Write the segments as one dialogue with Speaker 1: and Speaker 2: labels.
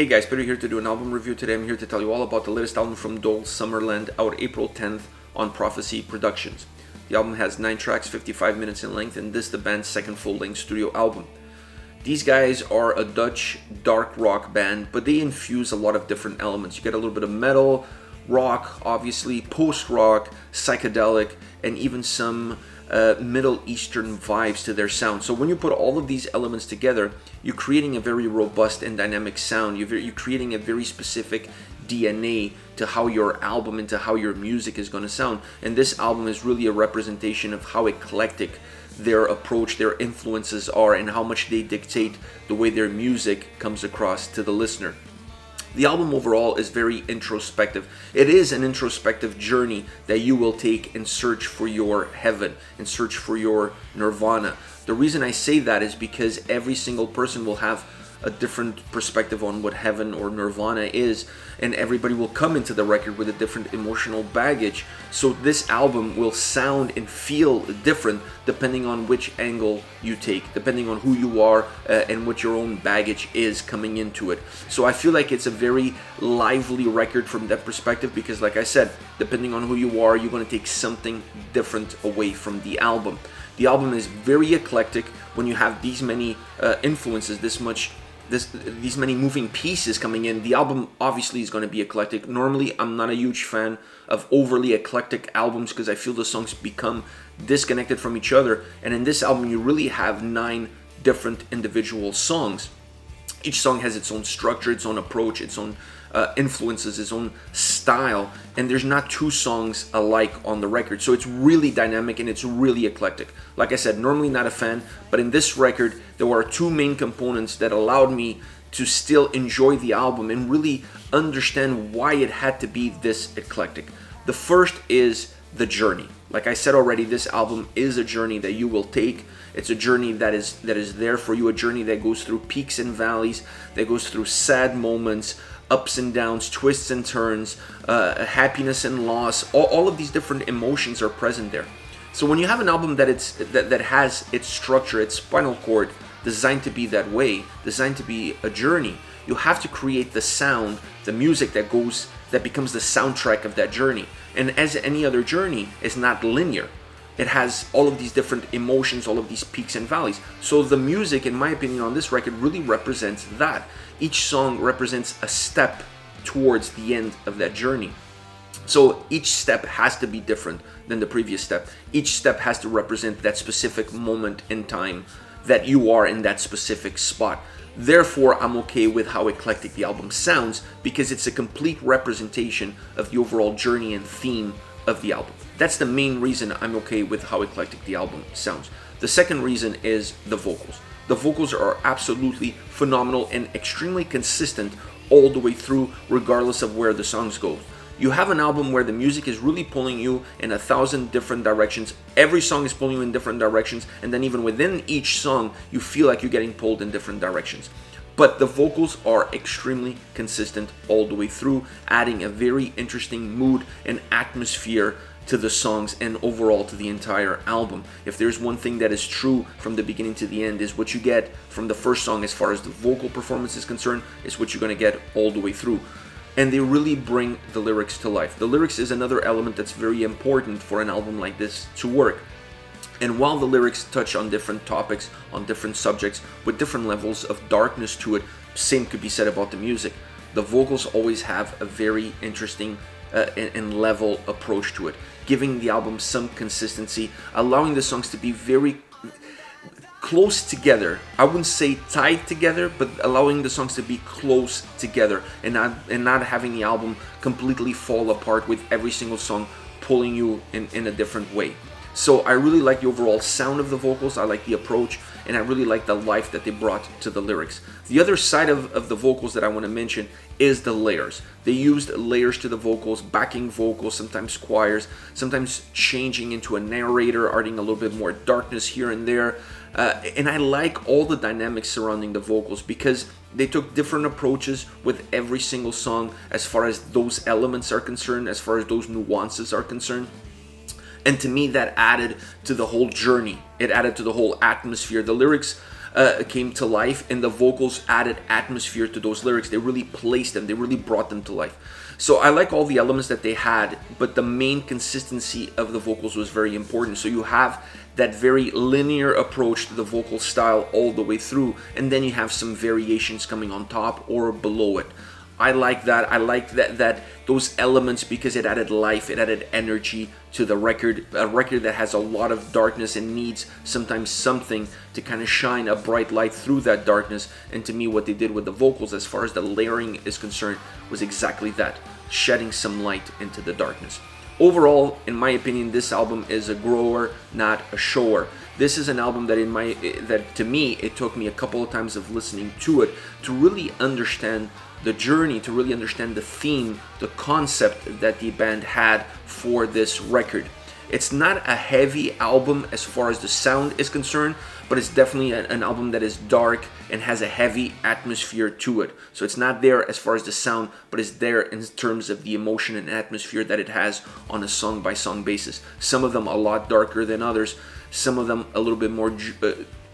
Speaker 1: Hey guys, Peter here to do an album review today. I'm here to tell you all about the latest album from Dool, Summerland, out April 10th on Prophecy Productions. The album has 9 tracks, 55 minutes in length, and this is the band's second full-length studio album. These guys are a Dutch dark rock band, but they infuse a lot of different elements. You get a little bit of metal, rock, obviously, post-rock, psychedelic, and even some Middle Eastern vibes to their sound. So when you put all of these elements together, you're creating a very robust and dynamic sound. You're creating a very specific DNA to how your album and to how your music is going to sound. And this album is really a representation of how eclectic their approach, their influences are, and how much they dictate the way their music comes across to the listener. The album overall is very introspective. It is an introspective journey that you will take in search for your heaven, in search for your nirvana. The reason I say that is because every single person will have a different perspective on what heaven or nirvana is, and everybody will come into the record with a different emotional baggage. So this album will sound and feel different depending on which angle you take, depending on who you are and what your own baggage is coming into it. So I feel like it's a very lively record from that perspective because, like I said, depending on who you are, you're going to take something different away from the album. The album is very eclectic. When you have these many influences, these many moving pieces coming in, the album obviously is going to be eclectic. Normally, I'm not a huge fan of overly eclectic albums because I feel the songs become disconnected from each other. And in this album, you really have 9 different individual songs. Each song has its own structure, its own approach, its own influences, its own style, and there's not 2 songs alike on the record. So it's really dynamic and it's really eclectic. Like I said, normally not a fan, but in this record, there were 2 main components that allowed me to still enjoy the album and really understand why it had to be this eclectic. The first is the journey. Like I said already, this album is a journey that you will take. It's a journey that is there for you, a journey that goes through peaks and valleys, that goes through sad moments, ups and downs, twists and turns, happiness and loss. All of these different emotions are present there. So when you have an album that has its structure, its spinal cord designed to be that way, designed to be a journey, you have to create the sound, the music that becomes the soundtrack of that journey. And as any other journey, it's not linear. It has all of these different emotions, all of these peaks and valleys. So the music, in my opinion, on this record really represents that. Each song represents a step towards the end of that journey. So each step has to be different than the previous step. Each step has to represent that specific moment in time that you are in that specific spot. Therefore, I'm okay with how eclectic the album sounds because it's a complete representation of the overall journey and theme of the album. That's the main reason I'm okay with how eclectic the album sounds. The second reason is the vocals. The vocals are absolutely phenomenal and extremely consistent all the way through, regardless of where the songs go. You have an album where the music is really pulling you in 1,000 different directions. Every song is pulling you in different directions, and then even within each song, you feel like you're getting pulled in different directions. But the vocals are extremely consistent all the way through, adding a very interesting mood and atmosphere to the songs and overall to the entire album. If there's one thing that is true from the beginning to the end, is what you get from the first song as far as the vocal performance is concerned, is what you're going to get all the way through. And they really bring the lyrics to life. The lyrics is another element that's very important for an album like this to work. And while the lyrics touch on different topics, on different subjects, with different levels of darkness to it, same could be said about the music. The vocals always have a very interesting and level approach to it, giving the album some consistency, allowing the songs to be very close together. I wouldn't say tied together, but allowing the songs to be close together and not having the album completely fall apart with every single song pulling you in a different way. So I really like the overall sound of the vocals, I like the approach, and I really like the life that they brought to the lyrics. The other side of the vocals that I want to mention is the layers. They used layers to the vocals, backing vocals, sometimes choirs, sometimes changing into a narrator, adding a little bit more darkness here and there. And I like all the dynamics surrounding the vocals because they took different approaches with every single song as far as those elements are concerned, as far as those nuances are concerned. And to me, that added to the whole journey. It added to the whole atmosphere. The lyrics came to life, and the vocals added atmosphere to those lyrics. They really placed them, they really brought them to life. So I like all the elements that they had, but the main consistency of the vocals was very important. So you have that very linear approach to the vocal style all the way through, and then you have some variations coming on top or below it. I like that. I like that those elements, because it added life, it added energy to the record. A record that has a lot of darkness and needs sometimes something to kind of shine a bright light through that darkness. And to me, what they did with the vocals, as far as the layering is concerned, was exactly that, shedding some light into the darkness. Overall, in my opinion, this album is a grower, not a shower. This is an album that to me, it took me a couple of times of listening to it to really understand the journey, to really understand the theme, the concept that the band had for this record. It's not a heavy album as far as the sound is concerned, but it's definitely an album that is dark and has a heavy atmosphere to it. So it's not there as far as the sound, but it's there in terms of the emotion and atmosphere that it has on a song-by-song basis. Some of them a lot darker than others, some of them a little bit more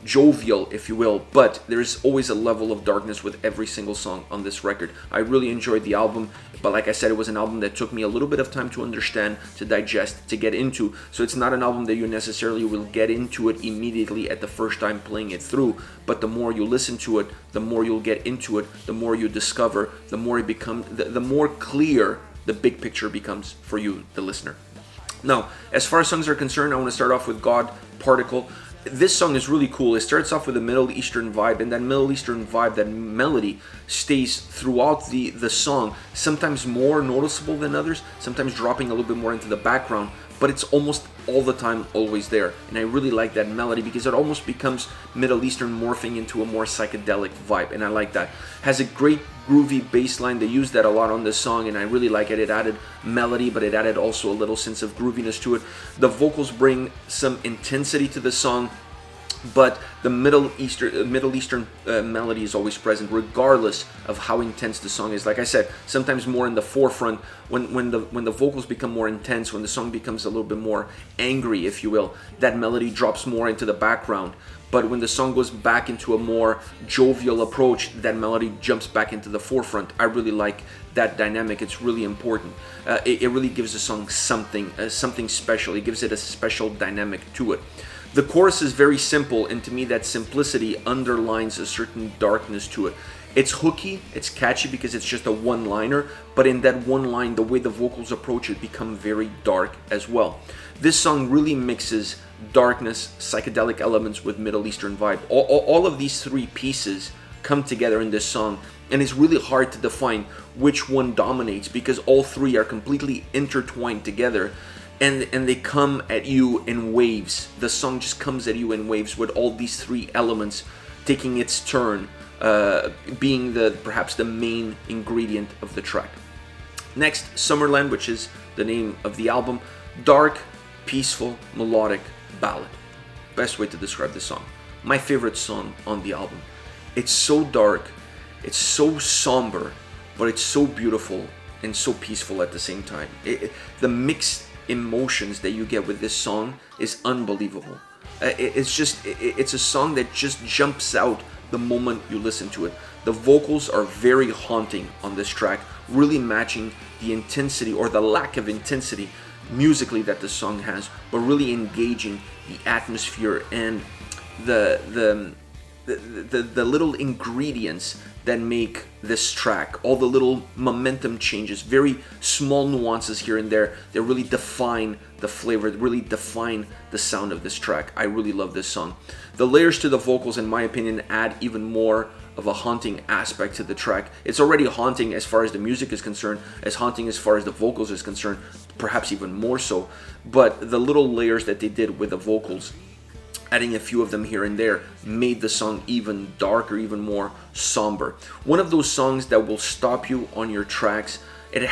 Speaker 1: jovial, if you will, but there's always a level of darkness with every single song on this record. I really enjoyed the album, but like I said, it was an album that took me a little bit of time to understand, to digest, to get into. So it's not an album that you necessarily will get into it immediately at the first time playing it through, but the more you listen to it, the more you'll get into it, the more you discover, the more it becomes, the more clear the big picture becomes for you, the listener. Now, as far as songs are concerned, I want to start off with God Particle. This song is really cool. It starts off with a Middle Eastern vibe, and that Middle Eastern vibe, that melody, stays throughout the song, sometimes more noticeable than others, sometimes dropping a little bit more into the background, but it's almost all the time always there. And I really like that melody because it almost becomes Middle Eastern morphing into a more psychedelic vibe, and I like that. Has a great groovy bass line. They use that a lot on this song, and I really like it. It added melody, but it added also a little sense of grooviness to it. The vocals bring some intensity to the song, but the Middle Eastern melody is always present, regardless of how intense the song is. Like I said, sometimes more in the forefront when the vocals become more intense, when the song becomes a little bit more angry, if you will. That melody drops more into the background. But when the song goes back into a more jovial approach, that melody jumps back into the forefront. I really like that dynamic. It's really important. It really gives the song something special. It gives it a special dynamic to it. The chorus is very simple, and to me that simplicity underlines a certain darkness to it. It's hooky, it's catchy because it's just a one-liner, but in that one line, the way the vocals approach it become very dark as well. This song really mixes darkness, psychedelic elements with Middle Eastern vibe. All of these three pieces come together in this song, and it's really hard to define which one dominates because all three are completely intertwined together. And they come at you in waves. The song just comes at you in waves with all these three elements taking its turn, being perhaps the main ingredient of the track. Next, Summerland, which is the name of the album. Dark, peaceful, melodic ballad. Best way to describe this song. My favorite song on the album. It's so dark, it's so somber, but it's so beautiful and so peaceful at the same time. The mixed emotions that you get with this song is unbelievable. It's a song that just jumps out the moment you listen to it. The vocals are very haunting on this track, really matching the intensity or the lack of intensity musically that the song has, but really engaging the atmosphere and the little ingredients that make this track, all the little momentum changes, very small nuances here and there that really define the flavor, really define the sound of this track. I really love this song. The layers to the vocals, in my opinion, add even more of a haunting aspect to the track. It's already haunting as far as the music is concerned, as haunting as far as the vocals is concerned, perhaps even more so. But the little layers that they did with the vocals, adding a few of them here and there, made the song even darker, even more somber. One of those songs that will stop you on your tracks. It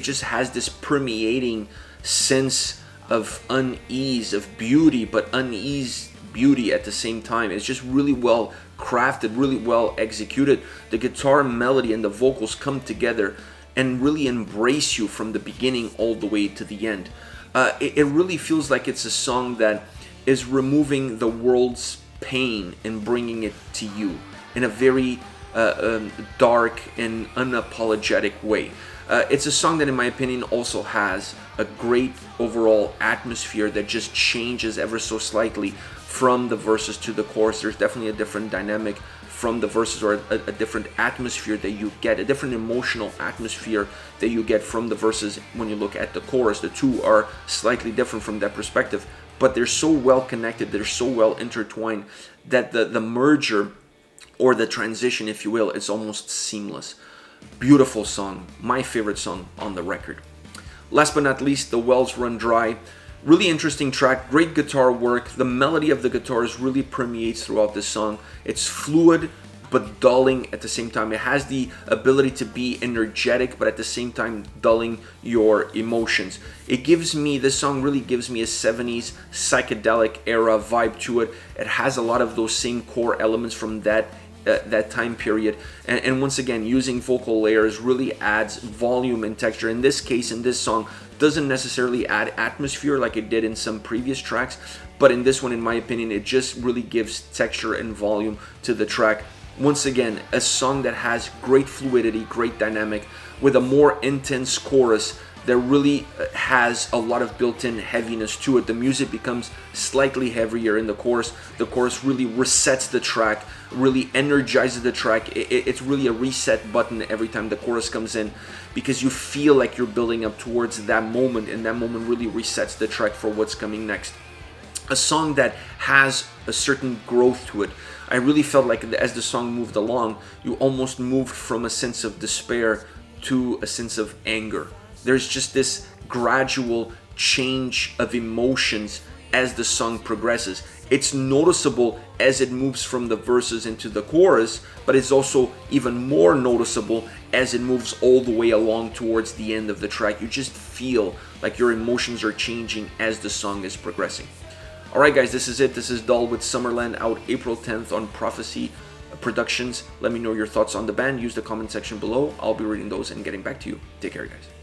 Speaker 1: just has this permeating sense of unease, of beauty, but unease beauty at the same time. It's just really well crafted, really well executed. The guitar melody and the vocals come together and really embrace you from the beginning all the way to the end. It really feels like it's a song that is removing the world's pain and bringing it to you in a very dark and unapologetic way. It's a song that, in my opinion, also has a great overall atmosphere that just changes ever so slightly from the verses to the chorus. There's definitely a different dynamic from the verses, or a different atmosphere that you get, a different emotional atmosphere that you get from the verses when you look at the chorus. The two are slightly different from that perspective, but they're so well connected, they're so well intertwined that the merger, or the transition, if you will, is almost seamless. Beautiful song, my favorite song on the record. Last but not least, The Wells Run Dry. Really interesting track, great guitar work. The melody of the guitars really permeates throughout this song. It's fluid but dulling at the same time. It has the ability to be energetic but at the same time dulling your emotions. This song really gives me a 70s psychedelic era vibe to it. It has a lot of those same core elements from that time period, and once again, using vocal layers really adds volume and texture. In this case, in this song, doesn't necessarily add atmosphere like it did in some previous tracks, but in this one, in my opinion, it just really gives texture and volume to the track. Once again, a song that has great fluidity, great dynamic, with a more intense chorus that really has a lot of built-in heaviness to it. The music becomes slightly heavier in the chorus. The chorus really resets the track, really energizes the track. It's really a reset button every time the chorus comes in, because you feel like you're building up towards that moment, and that moment really resets the track for what's coming next. A song that has a certain growth to it. I really felt like as the song moved along, you almost moved from a sense of despair to a sense of anger. There's just this gradual change of emotions as the song progresses. It's noticeable as it moves from the verses into the chorus, but it's also even more noticeable as it moves all the way along towards the end of the track. You just feel like your emotions are changing as the song is progressing. Alright guys, this is it. This is Dool with Summerland, out April 10th on Prophecy Productions. Let me know your thoughts on the band. Use the comment section below. I'll be reading those and getting back to you. Take care, guys.